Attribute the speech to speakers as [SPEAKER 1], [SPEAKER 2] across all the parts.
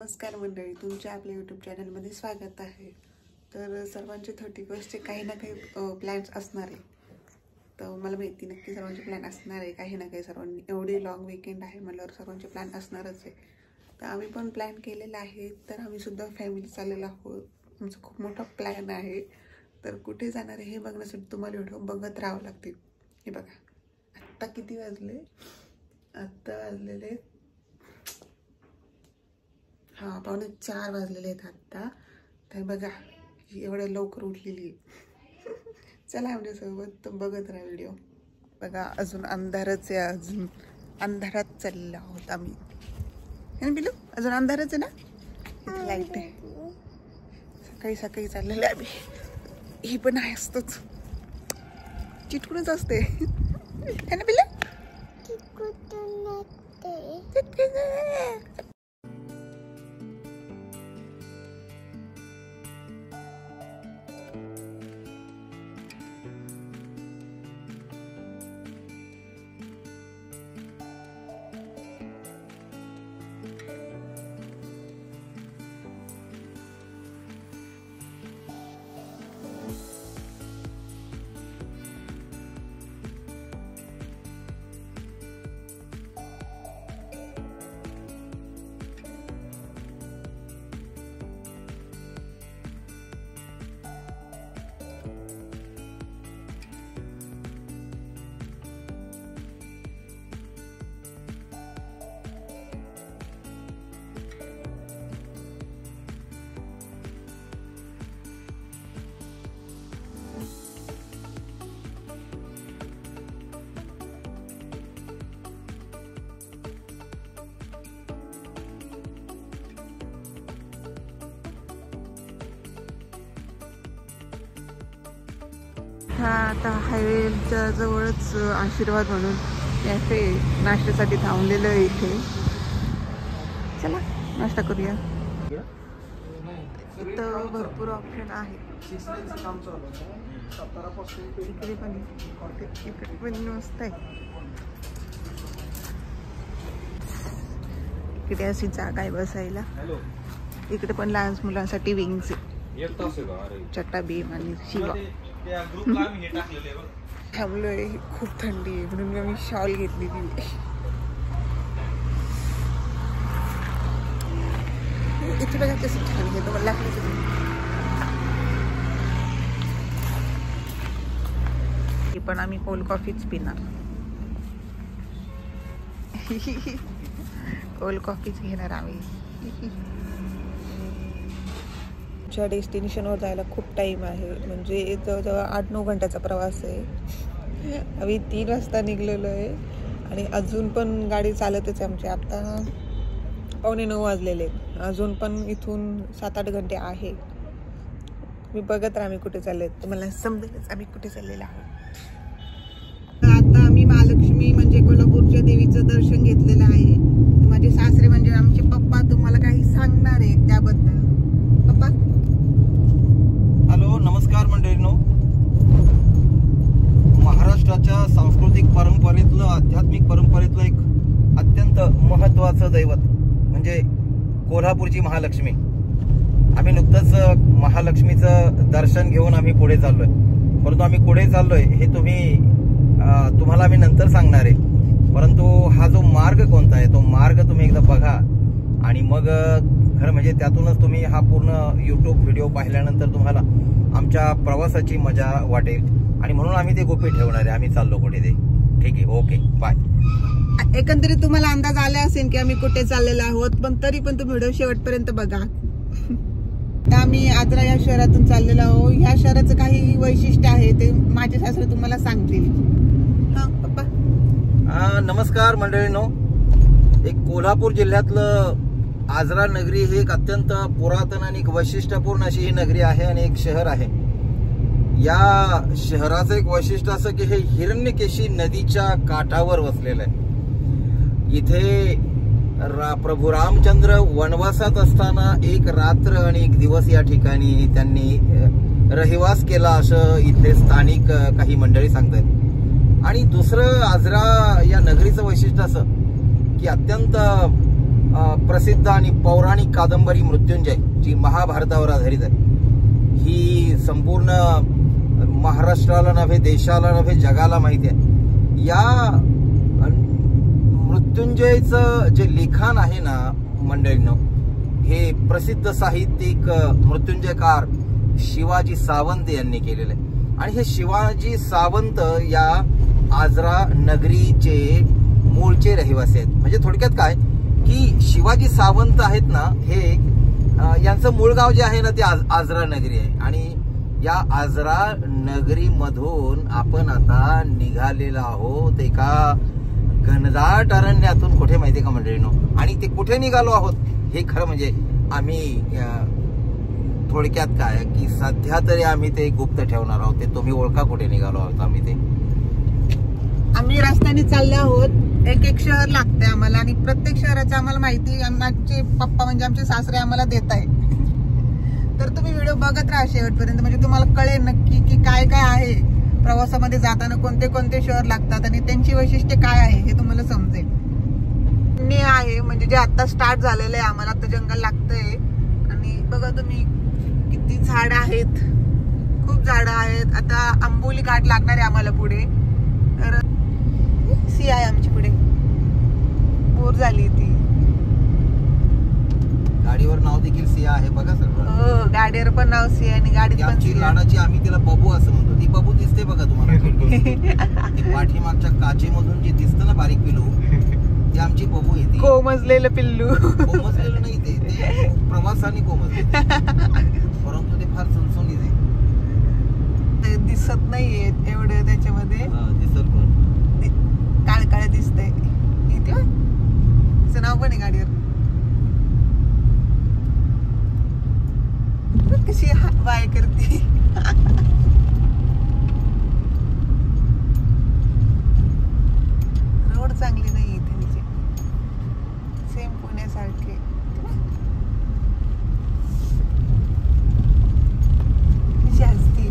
[SPEAKER 1] नमस्कार मंडळी, तुमच्या आपल्या यूट्यूब चॅनलमध्ये स्वागत आहे। तर सर्वांचे 31चे काही ना काही प्लॅन्स असणार आहे। तर मला माहिती नक्की सर्वांचे प्लॅन असणार आहे, काही ना काही सर्वांनी एवढी लॉंग वीकेंड आहे म्हणल्यावर सर्वांचे प्लॅन असणारच आहे। तर आम्ही पण प्लॅन केलेला आहे, तर आम्ही सुद्धा फॅमिली चाललेलो आहोत। आमचा खूप मोठा प्लॅन आहे। तर कुठे जाणार आहे हे बघण्यासाठी तुम्हाला व्हिडिओ बघत राहावं लागते। हे बघा, आत्ता किती वाजले? आत्ता वाजलेले 4:15 वाजलेले आहेत आत्ता। तर बघा, एवढं लवकर उठलेली। चला आमच्यासोबत बघत राहा व्हिडिओ। बघा, अजून अंधारच आहे, अजून अंधारात चाललेलो आहोत आम्ही। हे बिलू, अजून अंधारच आहे ना, लाईट आहे। सकाळी सकाळी चाललेलं आहे आम्ही। ही पण आहे, असतोच चिटकूनच असते है ना बिलू? हा आता हायवेच्या जवळच आशीर्वाद म्हणून कॅफे नाश्त्यासाठी थांबलेलं आहे इथे। चला नाश्ता करूया। इथं भरपूर ऑप्शन आहे। इकडे पण मस्त आहे। इकडे अशी जागा आहे बसायला। इकडे पण लहान मुलांसाठी विंग्स, चट्टा भीम आणि शिवा। थांबलोय, खूप थंडी आहे म्हणून मी शॉल घेतलेली। इथे बघा कसं छान आहे, तुम्हाला पण आम्ही कोल्ड कॉफीच पिणार। कोल्ड कॉफीच घेणार आम्ही। डेस्टिनेशनवर जायला खूप टाइम आहे, म्हणजे जवळजवळ 8-9 घंट्याचा प्रवास आहे। आम्ही 3 वाजता निघलेलो आहे आणि अजून पण गाडी चालतच आहे आमची। आता 8:45 वाजलेले, अजून पण इथून 7-8 घंटे आहे। मी बघत राहा आम्ही कुठे चालले, तुम्हाला समजेलच आम्ही कुठे चाललेलो आहोत। आता आम्ही महालक्ष्मी म्हणजे कोल्हापूरच्या देवीचं दर्शन घेतलेलं आहे। माझे सासरे म्हणजे आमचे पप्पा तुम्हाला काही सांगणार आहे त्याबद्दल। पप्पा,
[SPEAKER 2] हॅलो, नमस्कार मंडळींनो। महाराष्ट्राच्या सांस्कृतिक परंपरेतलं, आध्यात्मिक परंपरेतलं एक अत्यंत महत्त्वाचं दैवत म्हणजे कोल्हापूरची महालक्ष्मी। आम्ही नुकतंच महालक्ष्मीचं दर्शन घेऊन आम्ही पुढे चाललोय, परंतु आम्ही पुढे चाललोय हे तुम्हाला आम्ही नंतर सांगणार आहे। परंतु हा जो मार्ग कोणता आहे तो मार्ग तुम्ही एकदा बघा आणि मग खरं म्हणजे त्यातूनच तुम्ही हा पूर्ण यूट्यूब व्हिडिओ पाहिल्यानंतर तुम्हाला आमच्या प्रवासाची मजा वाटेल आणि म्हणून आम्ही ते गुपित ठेवणार आहे। आम्ही चाललो कुठे ते, ठीक आहे, ओके बाय।
[SPEAKER 1] एकंदरीत तुम्हाला अंदाज आला असेल की आम्ही कुठे चाललेलो आहोत, पण तरी पण तुम्ही व्हिडिओ शेवटपर्यंत बघा। आम्ही आजरा या शहरातून चाललेलो आहोत। ह्या शहराचं काही वैशिष्ट्य आहे ते माझे सासरे तुम्हाला सांगतील। हा पप्पा।
[SPEAKER 2] नमस्कार मंडळींनो, एक कोल्हापूर जिल्ह्यातलं आजरा नगरी ही एक अत्यंत पुरातन आणि एक वैशिष्ट्यपूर्ण अशी ही नगरी आहे आणि एक शहर आहे। या शहराचं एक वैशिष्ट्य असं की हे हिरण्यकेशी नदीच्या काठावर वसलेलं आहे। इथे प्रभू रामचंद्र वनवासात असताना एक रात्र आणि एक दिवस या ठिकाणी त्यांनी रहिवास केला असं इथले स्थानिक काही मंडळी सांगतात। आणि दुसरं आजरा या नगरीचं वैशिष्ट्य असं की अत्यंत प्रसिद्ध आणि पौराणिक कादंबरी मृत्युंजय जी महाभारतावर आधारित आहे, ही संपूर्ण महाराष्ट्राला नव्हे, देशाला नव्हे, जगाला माहिती आहे. या मृत्युंजयचं जे लिखाण आहे ना मंडळींनो, हे प्रसिद्ध साहित्यिक मृत्युंजयकार शिवाजी सावंत यांनी केलेलं आहे. आणि हे शिवाजी सावंत या आजरा नगरीचे मूळचे रहिवासी आहेत. म्हणजे थोडक्यात काय की शिवाजी सावंत आहेत ना, हे यांचं मूळ गाव जे आहे ना ते आजरा नगरी आहे. आणि या आजरा नगरी मधून आपण आता निघालेलो आहोत एका घनदाट अरण्यातून. कुठे माहितीये का मंडळींनो, आणि ते कुठे निघालो आहोत हे खरं म्हणजे आम्ही थोडक्यात काय की सध्या तरी आम्ही ते गुप्त ठेवणार आहोत. ते तुम्ही ओळखा कुठे निघालो आहोत आम्ही. ते
[SPEAKER 1] आम्ही रस्त्याने चालले आहोत. एक शहर लागतंय आम्हाला आणि प्रत्येक शहराची आम्हाला माहिती आमचे पप्पा म्हणजे आमचे सासरे आम्हाला देत आहे. तर तुम्ही व्हिडिओ बघत राहा शेवटपर्यंत, म्हणजे तुम्हाला कळेल नक्की की काय काय आहे प्रवासामध्ये जाताना, कोणते कोणते शहर लागतात आणि त्यांची वैशिष्ट्ये काय आहे हे तुम्हाला समजेल. आहे म्हणजे जे आता स्टार्ट झालेलं आहे, आम्हाला आता जंगल लागतंय. आणि बघा तुम्ही किती झाड आहेत, खूप झाडं आहेत. आता आंबोली घाट लागणार आहे आम्हाला पुढे. तर सी आहे आमची पुढे, बोर झाली ती.
[SPEAKER 2] गाडीवर नाव देखील सिया आहे बघा सर.
[SPEAKER 1] हो, गाडीवर पण नाव सिया आणि गाडीत पण
[SPEAKER 2] आमची लाडाची, आम्ही तिला बबू असं म्हणतो. ती बबू दिसते बघा तुम्हाला. ती पाठीमागच्या काचेमधून जी दिसतं ना बारीक पिलू, ती आमची बबू आहे. ती
[SPEAKER 1] कोमजलेलं पिल्लू.
[SPEAKER 2] कोमजलेलं नाही, ते प्रवासाने कोमजले, परंतु ते फार सणसणीत आहे.
[SPEAKER 1] दिसत नाहीये एवढं त्याच्यामध्ये.
[SPEAKER 2] दिसत पण
[SPEAKER 1] काळ काळ दिसतंय. तिचं नाव पण आहे गाडीवर. कशी बाय करते. रोड चांगली नाही त्यांची, सेम पुण्यासारखे. कशी असते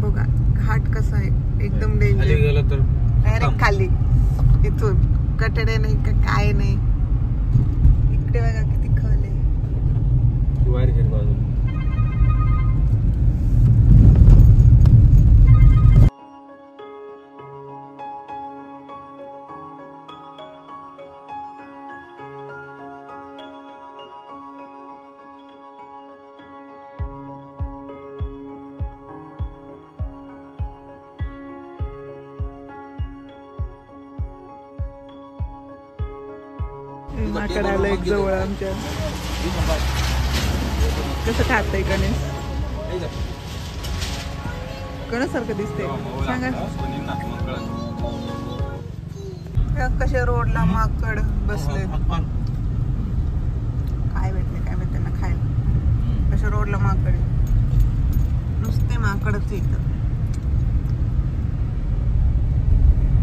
[SPEAKER 1] बघा. घाट कसा आहे, एकदम डेंजर. डायरेक्ट खाली, इथून कटडे नाही का काय नाही. इकडे बघा किती खल आहे. माकड आलं एक जवळ आमच्या. कसं खातंय गणेश, गणेशसारखं दिसतंय. सांगा कशा रोडला माकड बसले. काय भेटले काय माहिती त्यांना खायला. कशा रोडला माकड, नुसते माकडच इथं.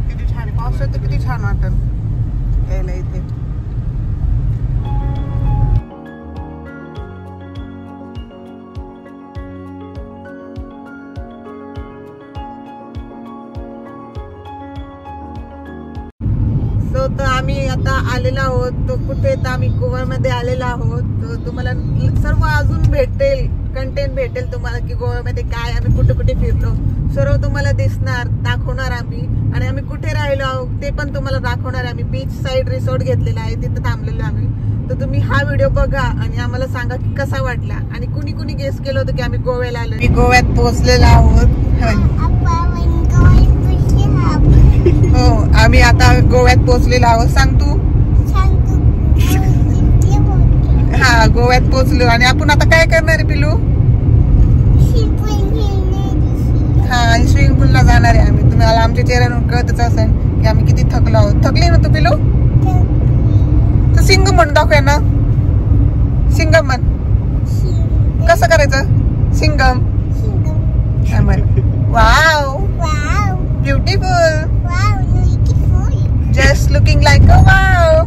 [SPEAKER 1] किती छान आहे, पावसात किती छान वाटत यायला इथे. तर आम्ही आता आलेलो आहोत. तो कुठे, तर आम्ही गोव्यामध्ये आलेलो आहोत. तुम्हाला सर्व अजून भेटेल, कंटेंट भेटेल तुम्हाला की गोव्यामध्ये काय आम्ही कुठे कुठे फिरलो, सर्व तुम्हाला दिसणार, दाखवणार आम्ही. आणि आम्ही कुठे राहिलो आहोत ते पण तुम्हाला दाखवणार. आम्ही बीच साइड रिसॉर्ट घेतलेला आहे, तिथं थांबलेलो आम्ही. तर तुम्ही हा व्हिडिओ बघा आणि आम्हाला सांगा की कसा वाटला. आणि कुणी कुणी गेस केलं होतं की आम्ही गोव्याला आलो. मी गोव्यात पोहोचलेलो आहोत. हो, आम्ही आता गोव्यात पोहोचलेलो आहोत. सांग तू. हा, गोव्यात पोहोचलो आणि आपण आता काय करणार आहे पिलू? हा, स्विमिंग पूलला जाणार आहे आम्ही. तुम्हाला आमच्या चेहऱ्यावरून कळतच असेल की आम्ही किती थकलो आहोत. थकली ना तू पिलू? तर सिंगम म्हणून दाखवूया ना. सिंगम म्हण. कसं करायचं Singam? Wow, beautiful, just looking like a wow.